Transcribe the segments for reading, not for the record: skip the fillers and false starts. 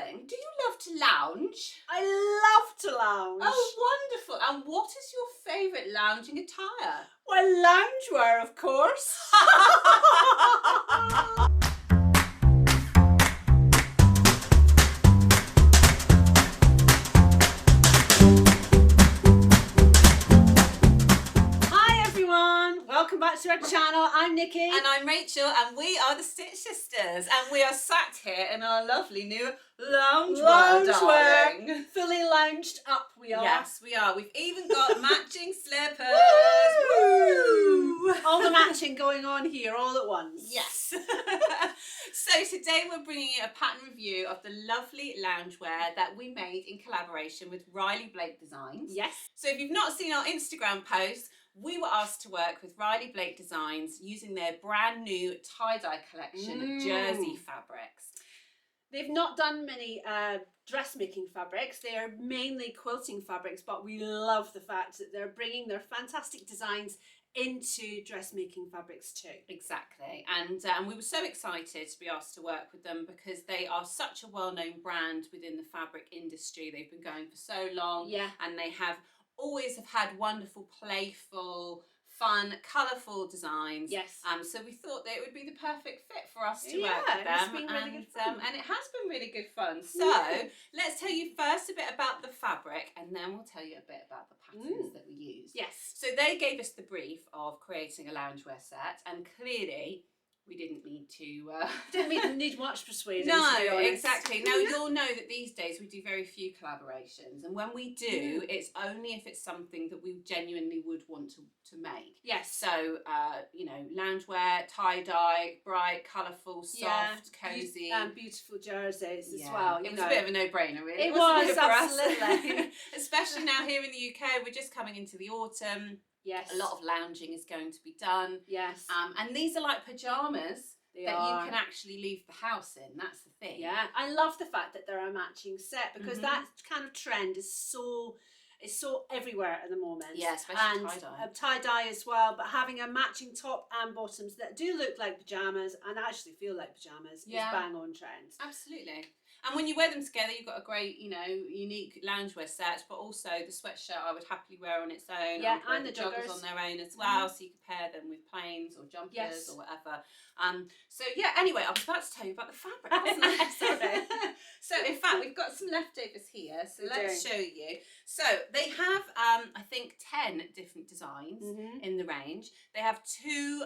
darling, do you love to lounge? I love to lounge. Oh, wonderful. And what is your favourite lounging attire? Well, loungewear, of course. Hi everyone, welcome back to our channel. I'm Nikki. And I'm Rachel, and we are the Stitch Sisters, and we are sat here in our lovely new loungewear, darling. Fully lounged up we are. Yes, we are. We've even got matching slippers. Woo! All the matching going on here all at once. Yes. So today we're bringing you a pattern review of the lovely loungewear that we made in collaboration with Riley Blake Designs. Yes. So if you've not seen our Instagram post, we were asked to work with Riley Blake Designs using their brand new tie-dye collection of jersey fabrics. They've not done many dressmaking fabrics. They are mainly quilting fabrics, but we love the fact that they're bringing their fantastic designs into dressmaking fabrics too. Exactly, and we were so excited to be asked to work with them because they are such a well-known brand within the fabric industry. They've been going for so long, and they have always had wonderful, playful, fun, colourful designs. Yes. So we thought that it would be the perfect fit for us to work with them. It's been really good fun. And it has been really good fun. So let's tell you first a bit about the fabric, and then we'll tell you a bit about the patterns that we used. Yes. So they gave us the brief of creating a loungewear set, and clearly we didn't need to Didn't need much persuading. No, to be honest. exactly. Now you'll know that these days we do very few collaborations, and when we do, it's only if it's something that we genuinely would want to make. Yes. So you know, loungewear, tie-dye, bright, colourful, soft, cosy, and beautiful jerseys as well. It was a bit of a no-brainer, really. It wasn't was, for us? absolutely. Especially now here in the UK, we're just coming into the autumn. Yes. A lot of lounging is going to be done. Yes. And these are like pyjamas that are. you can actually leave the house in. That's the thing. Yeah, I love the fact that they're a matching set because that kind of trend is so everywhere at the moment. Yeah, especially and tie-dye. Tie-dye as well, but having a matching top and bottoms that do look like pyjamas and actually feel like pyjamas is bang on trend. Absolutely. And when you wear them together, you've got a great, you know, unique loungewear set, but also the sweatshirt I would happily wear on its own. Yeah, and the joggers on their own as well, so you can pair them with plains or jumpers or whatever. So yeah, anyway, I was about to tell you about the fabric, wasn't I? Sorry. So in fact, we've got some leftovers here, so let's show you. So they have, I think, 10 different designs in the range. They have 2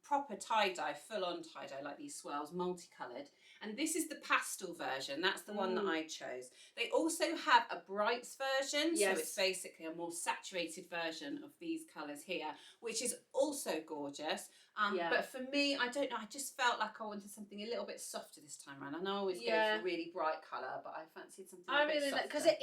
proper tie-dye, full-on tie-dye, like these swirls, multicoloured. And this is the pastel version. That's the one that I chose. They also have a brights version. So it's basically a more saturated version of these colours here, which is also gorgeous. But for me, I don't know, I just felt like I wanted something a little bit softer this time around. I know I always go for a really bright colour, but I fancied something a bit softer. Because it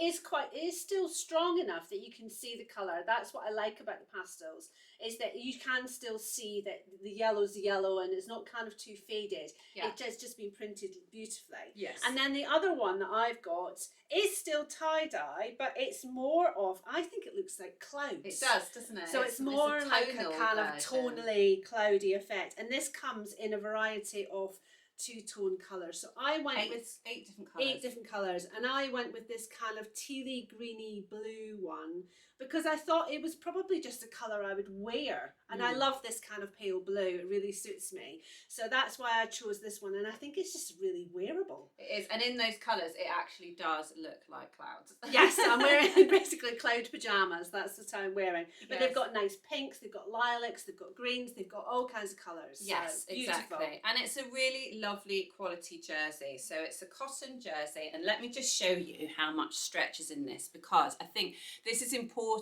is still strong enough that you can see the colour. That's what I like about the pastels, is that you can still see that the yellow's yellow and it's not kind of too faded. It has just been printed beautifully. Yes. And then the other one that I've got is still tie-dye, but it's more of, I think it looks like clouds. It does, doesn't it? So it's more like a kind of tonally cloudy effect. And this comes in a variety of 2-tone colours. So I went with 8 different colours. 8 different colours, and I went with this kind of tealy greeny blue one because I thought it was probably just a colour I would wear, and I love this kind of pale blue. It really suits me, so that's why I chose this one, and I think it's just really wearable. It is, and in those colours it actually does look like clouds. Yes, I'm wearing basically cloud pyjamas. That's what I'm wearing. But they've got nice pinks, they've got lilacs, they've got greens, they've got all kinds of colours. Yes, so exactly. And it's a really lovely quality jersey. So it's a cotton jersey, and let me just show you how much stretch is in this, because I think this is important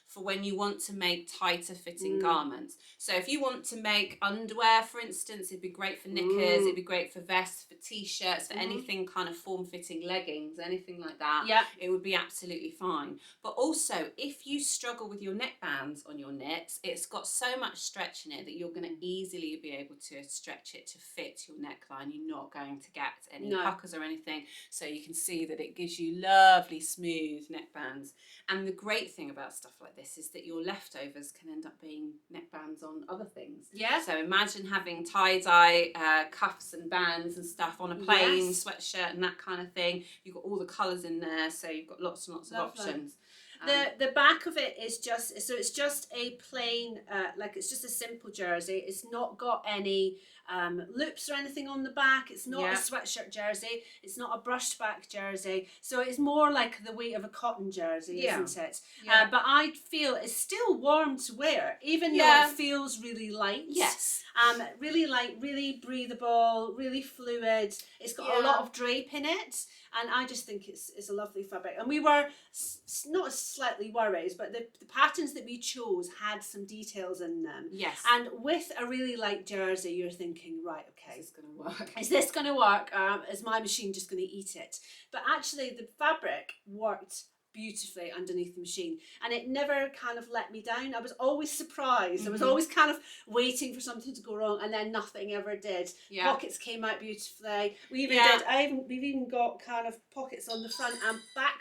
for when you want to make tighter fitting garments. So if you want to make underwear, for instance, it'd be great for knickers, it'd be great for vests, for t-shirts, for anything kind of form-fitting leggings, anything like that. It would be absolutely fine. But also, if you struggle with your neckbands on your knits, it's got so much stretch in it that you're going to easily be able to stretch it to fit your neckline. You're not going to get any puckers or anything. So you can see that it gives you lovely smooth neckbands. And the great thing about stuff like this is that your leftovers can end up being neckbands on other things. So imagine having tie-dye cuffs and bands and stuff on a plain sweatshirt sweatshirt and that kind of thing. You've got all the colours in there, so you've got lots and lots of options. The back of it is just, so it's just a plain, like it's just a simple jersey. It's not got any loops or anything on the back. It's not a sweatshirt jersey. It's not a brushed back jersey. So it's more like the weight of a cotton jersey, isn't it? But I feel it's still warm to wear, even though it feels really light. Yes. Really light, really breathable, really fluid. It's got a lot of drape in it. And I just think it's a lovely fabric. And we were not slightly worried, but the patterns that we chose had some details in them. Yes. And with a really light jersey, you're thinking, right, okay, is this going to work? Is this going to work? Is my machine just going to eat it? But actually, the fabric worked beautifully underneath the machine, and it never kind of let me down. I was always surprised. I was always kind of waiting for something to go wrong, and then nothing ever did. Pockets came out beautifully. We've even got kind of pockets on the front and back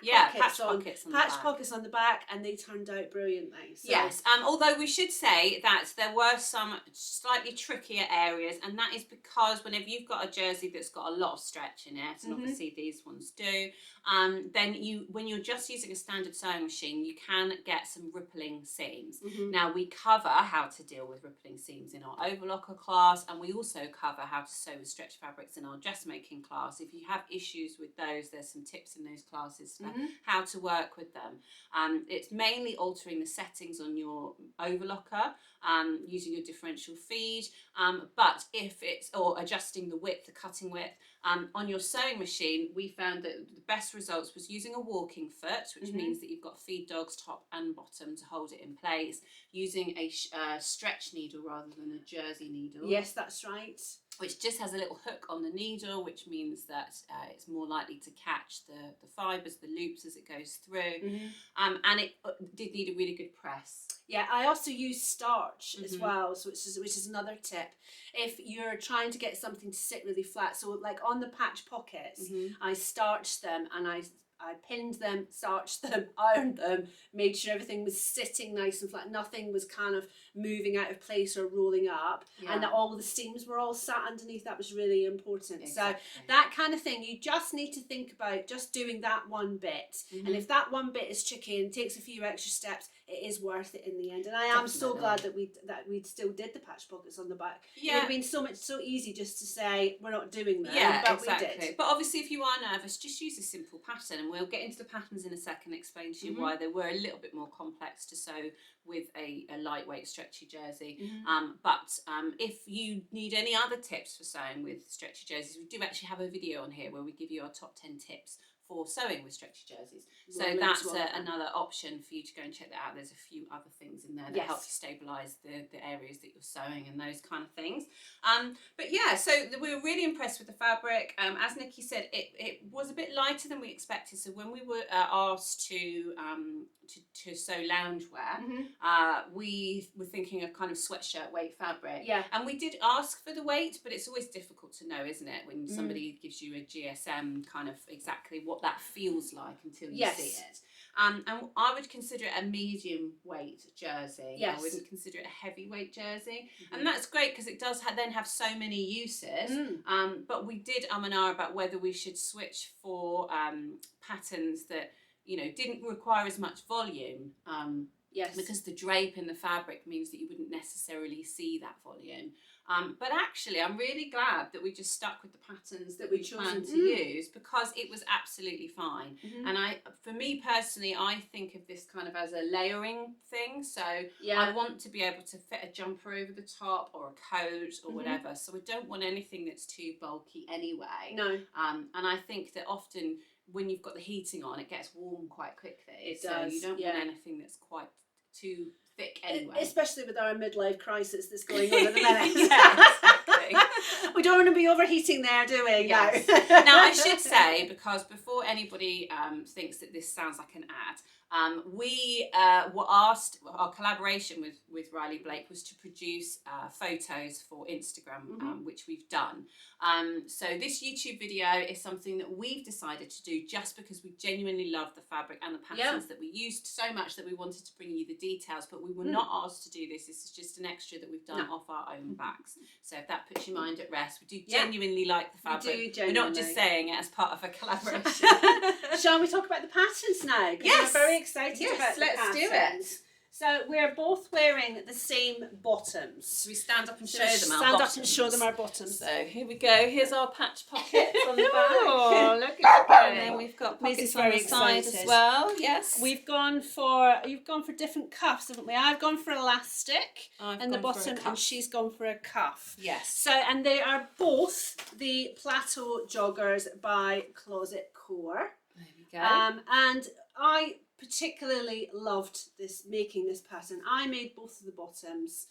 pockets patch pockets on the back, and they turned out brilliantly. So. Yes, although we should say that there were some slightly trickier areas, and that is because whenever you've got a jersey that's got a lot of stretch in it, and obviously these ones do, then when you're just using a standard sewing machine, you can get some rippling seams. Now, we cover how to deal with rippling seams in our overlocker class, and we also cover how to sew with stretch fabrics in our dressmaking class. If you have issues with those, there's some tips in those classes for how to work with them. It's mainly altering the settings on your overlocker, using your differential feed, but or adjusting the width, the cutting width. On your sewing machine, we found that the best results was using a walking foot, which means that you've got feed dogs top and bottom to hold it in place, using a stretch needle rather than a jersey needle. Yes, that's right. Which just has a little hook on the needle, which means that it's more likely to catch the fibres, the loops as it goes through. And it did need a really good press. Yeah, I also use starch as well, so which is another tip. If you're trying to get something to sit really flat, so like on the patch pockets, I starched them and I pinned them, starched them, ironed them, made sure everything was sitting nice and flat. Nothing was kind of moving out of place or rolling up, and that all the seams were all sat underneath. That was really important. Exactly. So that kind of thing, you just need to think about just doing that one bit. And if that one bit is tricky and takes a few extra steps, it is worth it in the end. And I am so glad that we still did the patch pockets on the back. It would have been so easy just to say we're not doing that, but we did. But obviously, if you are nervous, just use a simple pattern, and we'll get into the patterns in a second, explain to you why they were a little bit more complex to sew with a lightweight stretchy jersey. But if you need any other tips for sewing with stretchy jerseys, we do actually have a video on here where we give you our top 10 tips for sewing with stretchy jerseys. So that's another option for you to go and check that out. There's a few other things in there that help you stabilise the areas that you're sewing and those kind of things. But yeah, so we were really impressed with the fabric. As Nikki said, it was a bit lighter than we expected. So when we were asked to sew loungewear, we were thinking of kind of sweatshirt weight fabric. And we did ask for the weight, but it's always difficult to know, isn't it, when somebody gives you a GSM, kind of exactly what that feels like until you see it. And I would consider it a medium weight jersey. I wouldn't consider it a heavyweight jersey. And that's great because it does then have so many uses. But we did and ah about whether we should switch for patterns that, you know, didn't require as much volume. Because the drape in the fabric means that you wouldn't necessarily see that volume. But actually, I'm really glad that we just stuck with the patterns that we planned to use, because it was absolutely fine. And for me personally, I think of this kind of as a layering thing. So I want to be able to fit a jumper over the top or a coat or whatever. So I don't want anything that's too bulky anyway. No. And I think that often when you've got the heating on, it gets warm quite quickly. It does. You don't want anything that's quite too thick anyway. Especially with our midlife crisis that's going on at the minute. Exactly. We don't want to be overheating there, do we? Yes. No. Now, I should say, because before anybody thinks that this sounds like an ad, We were asked, our collaboration with Riley Blake was to produce photos for Instagram, which we've done. So this YouTube video is something that we've decided to do just because we genuinely love the fabric and the patterns that we used so much that we wanted to bring you the details, but we were not asked to do this. This is just an extra that we've done off our own backs. So if that puts your mind at rest, we do genuinely like the fabric. We're not just saying it as part of a collaboration. Shall we talk about the patterns now? Yes. We're very excited about the patterns. Let's do it. So we're both wearing the same bottoms. So we stand up and show them our Stand bottoms. up and show them our bottoms. So here we go. Here's our patch pockets on the back. Oh, look at that. And then we've got pockets on the very side excited. as well. Yes. You've gone for different cuffs, haven't we? I've gone for elastic in the bottom, and she's gone for a cuff. Yes. So, and they are both the plateau joggers by Closet Core. There we go. And I particularly loved making this pattern. I made both of the bottoms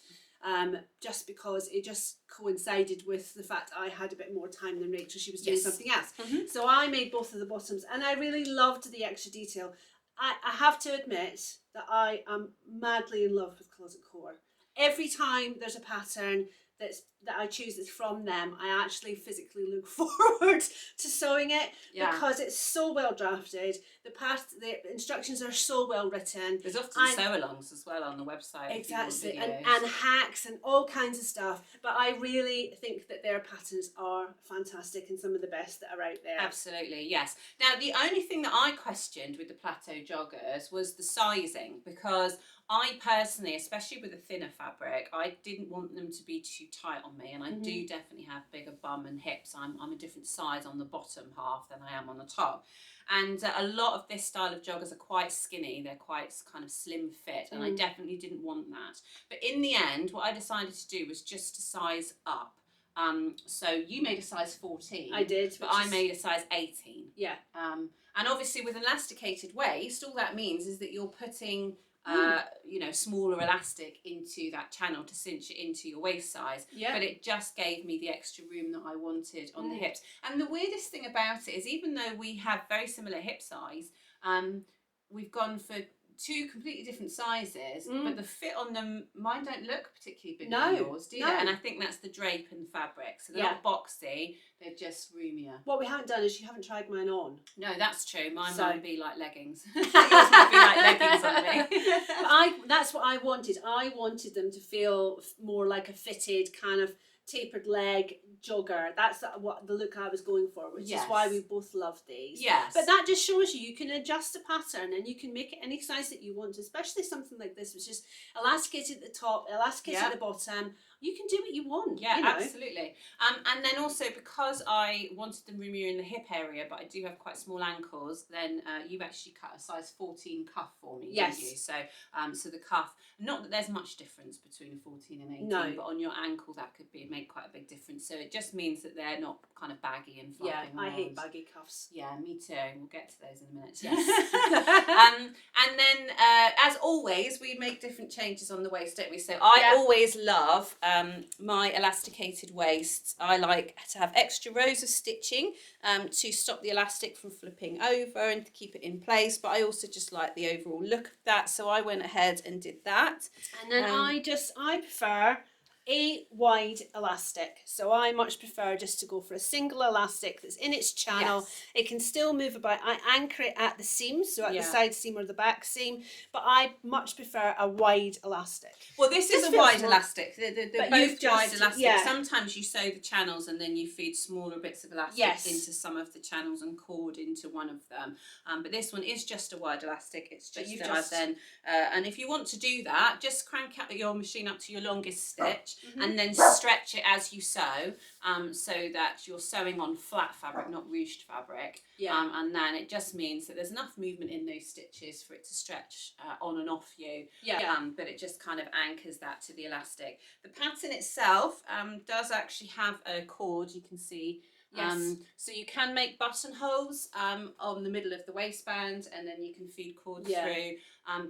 just because it just coincided with the fact I had a bit more time than Rachel. She was doing something else. So I made both of the bottoms, and I really loved the extra detail. I have to admit that I am madly in love with Closet Core. Every time there's a pattern that I choose that's from them, I actually physically look forward to sewing it because it's so well drafted. The instructions are so well written. There's often sew-alongs as well on the website. Exactly, and hacks and all kinds of stuff. But I really think that their patterns are fantastic and some of the best that are out there. Absolutely, yes. Now, the only thing that I questioned with the plateau joggers was the sizing, because I personally, especially with a thinner fabric, I didn't want them to be too tight on me, and I do definitely have bigger bum and hips. I'm a different size on the bottom half than I am on the top. And a lot of this style of joggers are quite skinny, they're quite kind of slim fit, and I definitely didn't want that. But in the end, what I decided to do was just to size up. So you made a size 14. I did. But I made a size 18. Yeah. And obviously with an elasticated waist, all that means is that you're putting smaller elastic into that channel to cinch it into your waist size. Yeah. But it just gave me the extra room that I wanted on the hips. And the weirdest thing about it is, even though we have very similar hip size, we've gone for two completely different sizes, but the fit on them, mine don't look particularly big than yours, do they? And I think that's the drape and fabric. So they're not boxy, they're just roomier. What we haven't done is you haven't tried mine on. No, that's true. Mine might be like leggings. Yours might be like leggings on me. But that's what I wanted. I wanted them to feel more like a fitted kind of tapered leg jogger. That's what the look I was going for, which is why we both love these. Yes. But that just shows you can adjust the pattern and you can make it any size that you want, especially something like this, which is elasticated at the top, elasticated at the bottom. You can do what you want. Yeah, absolutely. And then also, because I wanted them roomier in the hip area, but I do have quite small ankles, then you've actually cut a size 14 cuff for me, didn't you? So, so the cuff, not that there's much difference between a 14 and 18, but on your ankle that could make quite a big difference. So it just means that they're not kind of baggy and flopping around. I hate baggy cuffs. Yeah, me too. We'll get to those in a minute. Yes. And then, as always, we make different changes on the waist, don't we? So I always love my elasticated waists. I like to have extra rows of stitching to stop the elastic from flipping over and to keep it in place, but I also just like the overall look of that, so I went ahead and did that. And then I prefer a wide elastic, so I much prefer just to go for a single elastic that's in its channel. It can still move about. I anchor it at the seam, so at the side seam or the back seam, but I much prefer a wide elastic. Well, this is a wide elastic. They're both wide elastic. Yeah. Sometimes you sew the channels and then you feed smaller bits of elastic into some of the channels and cord into one of them. But this one is just a wide elastic. It's just and if you want to do that, just crank out your machine up to your longest stitch. And then stretch it as you sew, so that you're sewing on flat fabric, not ruched fabric. And then it just means that there's enough movement in those stitches for it to stretch on and off you. But it just kind of anchors that to the elastic. The pattern itself does actually have a cord, you can see. So you can make buttonholes on the middle of the waistband, and then you can feed cord through.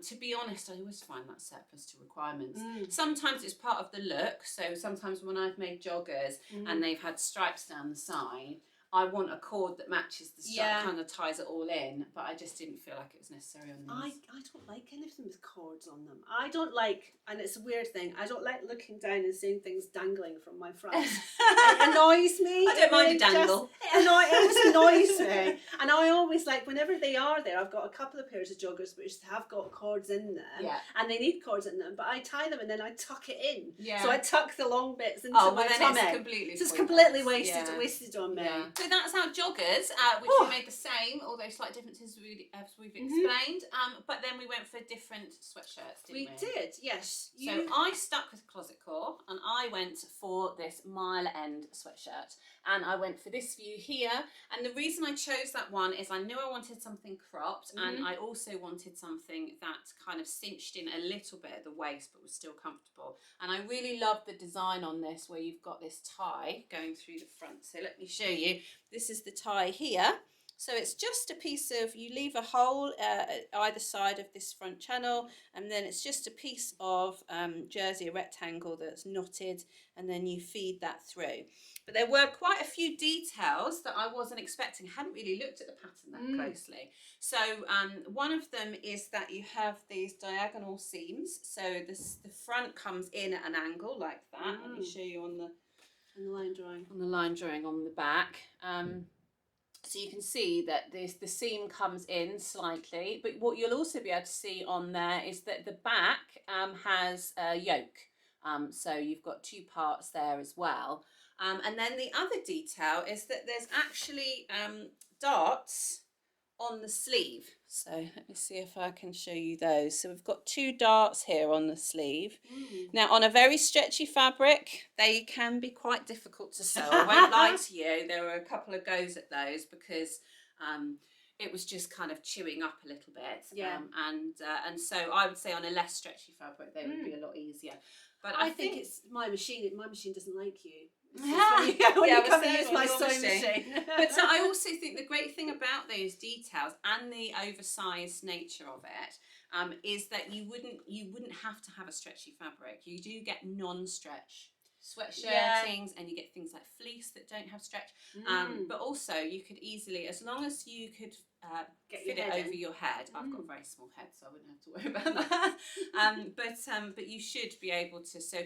To be honest, I always find that surplus to requirements. Sometimes it's part of the look. So sometimes when I've made joggers and they've had stripes down the side, I want a cord that matches the strap, Yeah. kind of ties it all in, but I just didn't feel like it was necessary on I these. don't like anything with cords on them. I don't like, and it's a weird thing, I don't like looking down and seeing things dangling from my front. It annoys me. I don't mind a dangle. It just annoys me. And I always like, whenever they are there, I've got a couple of pairs of joggers which have got cords in them. Yeah. And they need cords in them, but I tie them and then I tuck it in. Yeah. So I tuck the long bits into Oh, my well, then tummy. it's completely So it's pointless. completely Yeah. wasted on me. Yeah. So that's our joggers, which we made the same, although slight differences as we've explained. But then we went for different sweatshirts, didn't we? We did, yes. So I stuck with Closet Core, and I went for this Mile End sweatshirt, and I went for this view here. And the reason I chose that one is I knew I wanted something cropped, and I also wanted something that kind of cinched in a little bit at the waist but was still comfortable. And I really love the design on this, where you've got this tie going through the front. So let me show you. This is the tie here. So it's just a piece of, you leave a hole at either side of this front channel, and then it's just a piece of jersey, a rectangle that's knotted, and then you feed that through. But there were quite a few details that I wasn't expecting. I hadn't really looked at the pattern that closely. So one of them is that you have these diagonal seams. So the front comes in at an angle like that. Let me show you on the line drawing. On the line drawing on the back. So you can see that the seam comes in slightly, but what you'll also be able to see on there is that the back has a yoke. So you've got two parts there as well. And then the other detail is that there's actually darts on the sleeve. So let me see if I can show you those. So we've got two darts here on the sleeve. Now, on a very stretchy fabric, they can be quite difficult to sew. I won't lie to you, there were a couple of goes at those because it was just kind of chewing up a little bit. Yeah. And so I would say on a less stretchy fabric, they would be a lot easier. But I think it's my machine. My machine doesn't like you. When Yeah, you come and use my sewing machine. But I also think the great thing about those details and the oversized nature of it is that you wouldn't have to have a stretchy fabric. You do get non-stretch sweatshirtings, and you get things like fleece that don't have stretch. But also you could easily, as long as you could fit it over your head. I've got a very small head, so I wouldn't have to worry about that. But you should be able to. So,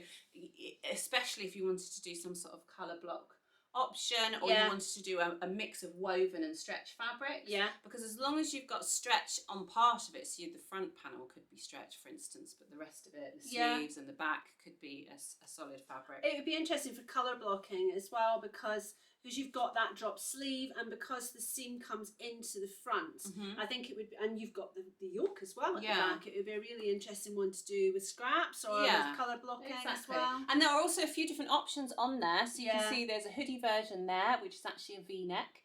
especially if you wanted to do some sort of colour block option, or you wanted to do a mix of woven and stretch fabrics. Yeah. Because as long as you've got stretch on part of it, so the front panel could be stretch, for instance, but the rest of it, the sleeves and the back, could be a solid fabric. It would be interesting for colour blocking as well, because you've got that drop sleeve, and because the seam comes into the front, I think it would be, and you've got the yoke as well at the back. It would be a really interesting one to do with scraps or with colour blocking as well. And there are also a few different options on there. So you can see there's a hoodie version there, which is actually a V-neck,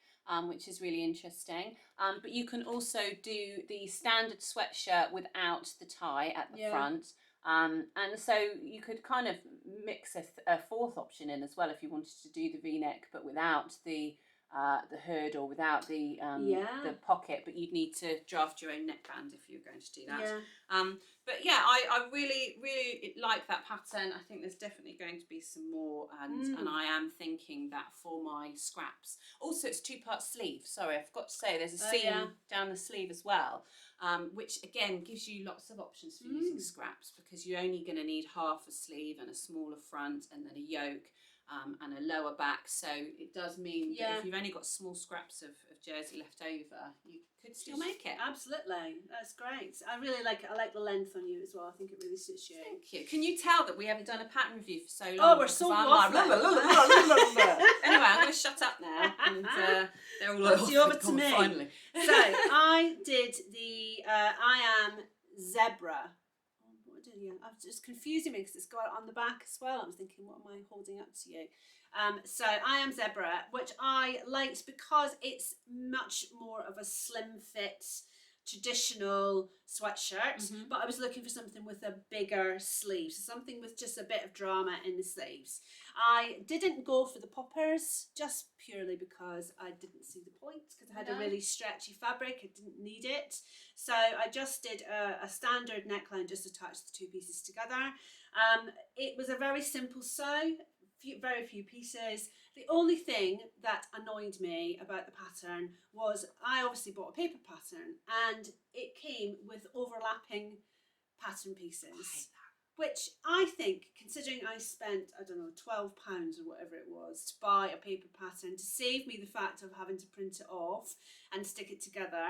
which is really interesting. But you can also do the standard sweatshirt without the tie at the front. And so you could kind of mix a fourth option in as well if you wanted to do the V-neck but without the hood or without the pocket, but you'd need to draft your own neckband if you're going to do that. But yeah, I really like that pattern. I think there's definitely going to be some more, and I am thinking that for my scraps. Also, it's two-part sleeve. Sorry, I forgot to say there's a seam down the sleeve as well, which again gives you lots of options for using scraps, because you're only going to need half a sleeve and a smaller front and then a yoke. And a lower back, so it does mean that if you've only got small scraps of jersey left over, you could still make it. Absolutely, that's great. I like the length on you as well. I think it really suits you. Thank you. Can you tell that we haven't done a pattern review for so long? Oh, we're so waffling. Anyway, I'm going to shut up now, and they're all like, over to me. Finally. So I did the I Am Zebra. It's just confusing me because it's got it on the back as well. I was thinking, what am I holding up to you? So I Am Zebra, which I liked because it's much more of a slim fit, traditional sweatshirt, but I was looking for something with a bigger sleeve, so something with just a bit of drama in the sleeves. I didn't go for the poppers just purely because I didn't see the point, because I had a really stretchy fabric. I didn't need it, so I just did a standard neckline, just attached the two pieces together. It was a very simple sew, very few pieces. The only thing that annoyed me about the pattern was I obviously bought a paper pattern and it came with overlapping pattern pieces. Which I think, considering I spent, I don't know, £12 or whatever it was to buy a paper pattern to save me the fact of having to print it off and stick it together,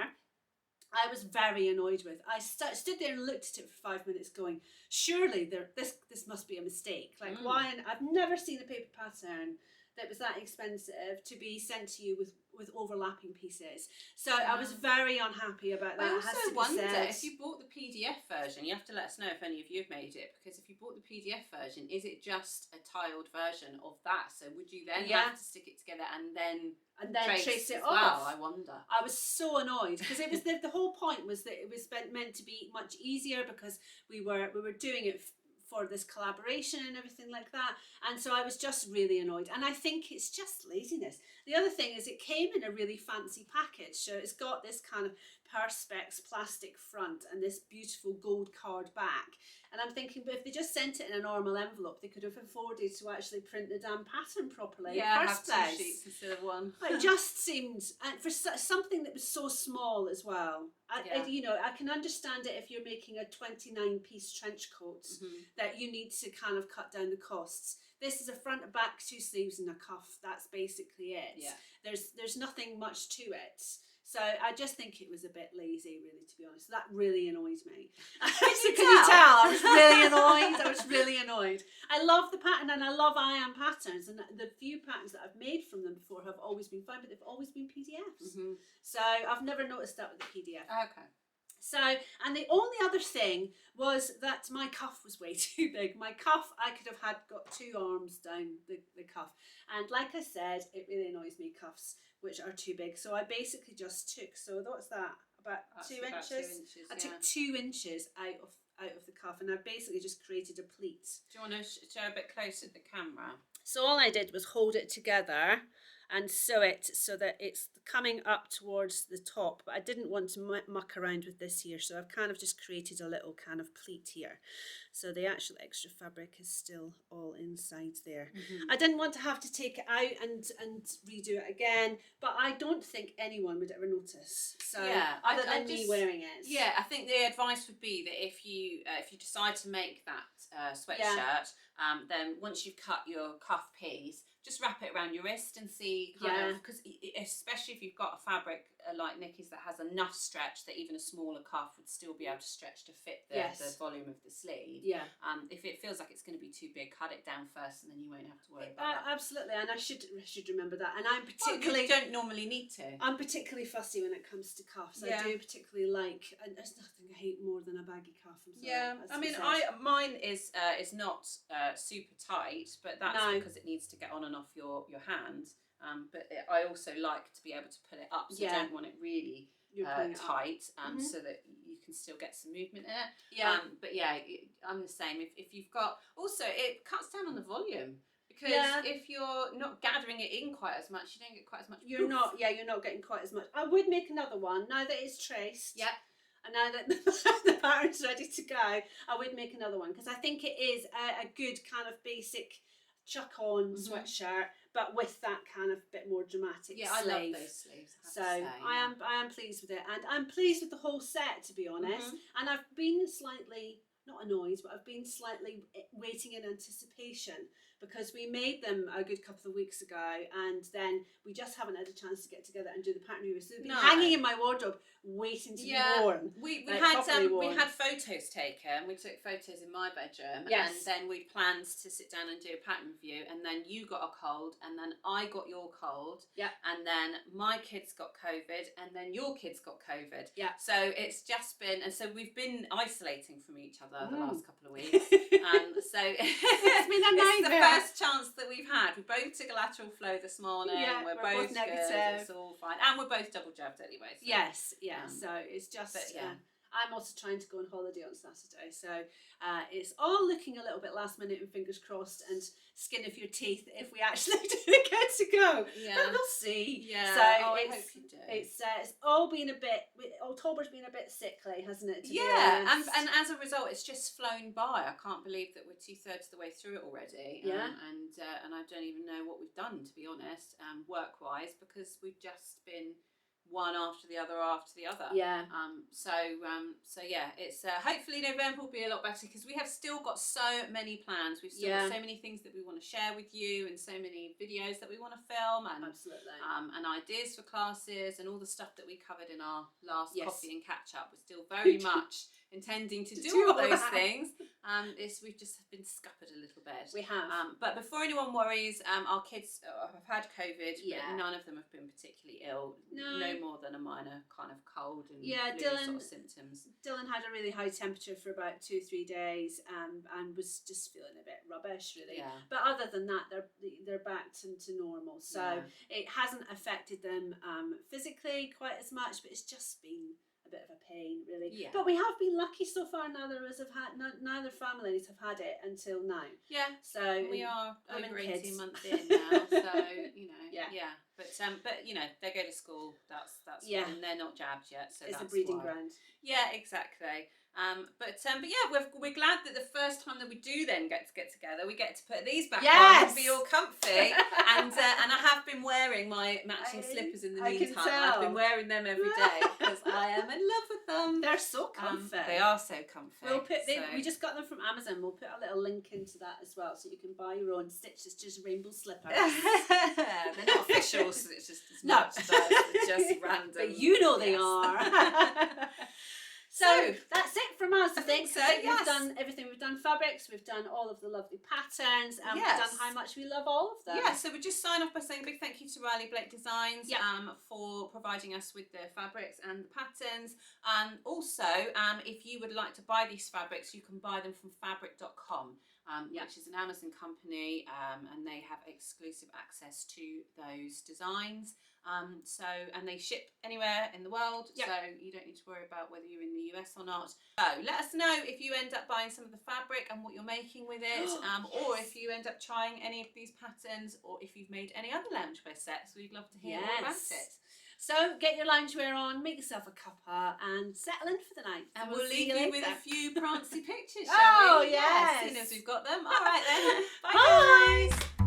I was very annoyed with. I stood there and looked at it for 5 minutes going, surely this must be a mistake. Like why? And I've never seen a paper pattern that was that expensive to be sent to you with overlapping pieces. So I was very unhappy about that. I also wonder said. if you bought the PDF version, you have to let us know if any of you have made it, because if you bought the PDF version, is it just a tiled version of that? So would you then have to stick it together and then trace it off? Well, I wonder. I was so annoyed because it was the whole point was that it was meant to be much easier because we were doing it for this collaboration and everything like that, and so I was just really annoyed, and I think it's just laziness. The other thing is it came in a really fancy package, so it's got this kind of perspex plastic front and this beautiful gold card back, and I'm thinking, but if they just sent it in a normal envelope, they could have afforded to actually print the damn pattern properly. Yeah, have 2 sheets instead of 1. It just seemed, and for something that was so small as well. I can understand it if you're making a 29-piece trench coat that you need to kind of cut down the costs. This is a front and back, 2 sleeves and a cuff. That's basically it. Yeah. There's nothing much to it. So I just think it was a bit lazy, really, to be honest. That really annoys me. So can you tell? I was really annoyed. I love the pattern and I love Am Patterns, and the few patterns that I've made from them before have always been fine, but they've always been PDFs. So I've never noticed that with the PDF. Okay. So, and the only other thing was that my cuff was way too big. My cuff, I could have got 2 arms down the cuff. And like I said, it really annoys me, cuffs which are too big. So I basically just took, so what's that, about 2 inches? 2 inches. I took 2 inches out of the cuff, and I basically just created a pleat. Do you want to show a bit closer at the camera? So all I did was hold it together and sew it so that it's coming up towards the top, but I didn't want to muck around with this here, so I've kind of just created a little kind of pleat here. So the actual extra fabric is still all inside there. I didn't want to have to take it out and redo it again, but I don't think anyone would ever notice. So other than me wearing it. Yeah, I think the advice would be that if you decide to make that sweatshirt, then once you've cut your cuff piece, just wrap it around your wrist and see kind of, because especially if you've got a fabric like Nikki's that has enough stretch that even a smaller cuff would still be able to stretch to fit the volume of the sleeve. If it feels like it's going to be too big, cut it down first and then you won't have to worry about that. Absolutely, and I should remember that. And I'm particularly you don't normally need to. I'm particularly fussy when it comes to cuffs. I do particularly like, and there's nothing I hate more than a baggy cuff. I'm sorry. Yeah, I mean, mine is not super tight, but that's because it needs to get on and off your hand. But I also like to be able to put it up, so I don't want it really tight, so that you can still get some movement in it. But yeah, I'm the same. If you've got, also it cuts down on the volume, because if you're not gathering it in quite as much, you don't get quite as much. You're not getting quite as much. I would make another one now that it's traced. And now that the pattern's ready to go, I would make another one, because I think it is a good kind of basic chuck on sweatshirt, but with that kind of bit more dramatic sleeve. I love those sleeves. So I am pleased with it, and I'm pleased with the whole set, to be honest. And I've been slightly, not annoyed, but I've been slightly waiting in anticipation, because we made them a good couple of weeks ago, and then we just haven't had a chance to get together and do the pattern review. So they've been hanging in my wardrobe, waiting to be worn. We had photos taken. We took photos in my bedroom, and then we planned to sit down and do a pattern review. And then you got a cold, and then I got your cold, and then my kids got COVID, and then your kids got COVID. So it's just been, and so we've been isolating from each other the last couple of weeks, and so it's been a nightmare. First chance that we've had. We both took a lateral flow this morning. We're both negative. Good. It's all fine, and we're both double jabbed anyway. So. So it's just. I'm also trying to go on holiday on Saturday, so it's all looking a little bit last minute, and fingers crossed, and skin of your teeth if we actually do get to go. But we'll see. So I hope you do. It's all been a bit. October's been a bit sickly, hasn't it? To be Yeah, honest? and as a result, it's just flown by. I can't believe that we're 2/3 of the way through it already. Yeah. And I don't even know what we've done, to be honest, work-wise, because we've just been one after the other after the other. Yeah. So yeah, it's hopefully November will be a lot better because we have still got so many plans. We've still got so many things that we want to share with you, and so many videos that we want to film, and Absolutely. and ideas for classes, and all the stuff that we covered in our last Yes. coffee and catch up. We're still very much intending to do all those things. We've just been scuppered a little bit. We have. But before anyone worries, our kids have had COVID, Yeah. but none of them have been particularly ill. No more than a minor kind of cold and flu sort of symptoms. Dylan had a really high temperature for about 2-3 days, and was just feeling a bit rubbish, really. Yeah. But other than that, they're back to normal. So it hasn't affected them physically quite as much, but it's just been a bit of a pain, really. Yeah. But we have been lucky so far. Neither families have had it until now. Yeah. So we are women, over kids. 18 months in now, so you know. Yeah. But you know, they go to school. That's and they're not jabbed yet, so it's that's a breeding why. ground. Yeah, exactly. But yeah, we're glad that the first time that we do then get together, we get to put these back on and be all comfy. and I have been wearing my matching slippers in the meantime. I've been wearing them every day because I am in love with them. They're so comfy. They are so comfy. We'll put we just got them from Amazon. We'll put a little link into that as well, so you can buy your own stitches, just rainbow slippers. They're not official, so it's just as much as it's just random. But you know they are. So that's it from us. I think so. We've done everything. We've done fabrics. We've done all of the lovely patterns, and we've done how much we love all of them. Yeah. So we just sign off by saying a big thank you to Riley Blake Designs for providing us with the fabrics and the patterns. Also, if you would like to buy these fabrics, you can buy them from fabric.com. Which is an Amazon company, and they have exclusive access to those designs. And they ship anywhere in the world, so you don't need to worry about whether you're in the US or not. So let us know if you end up buying some of the fabric and what you're making with it, or if you end up trying any of these patterns, or if you've made any other loungewear sets. We'd love to hear all about it. So get your loungewear on, make yourself a cuppa, and settle in for the night. And we'll leave you with a few prancy pictures, shall we? Yes. As soon as we've got them. All right then. Bye. Guys.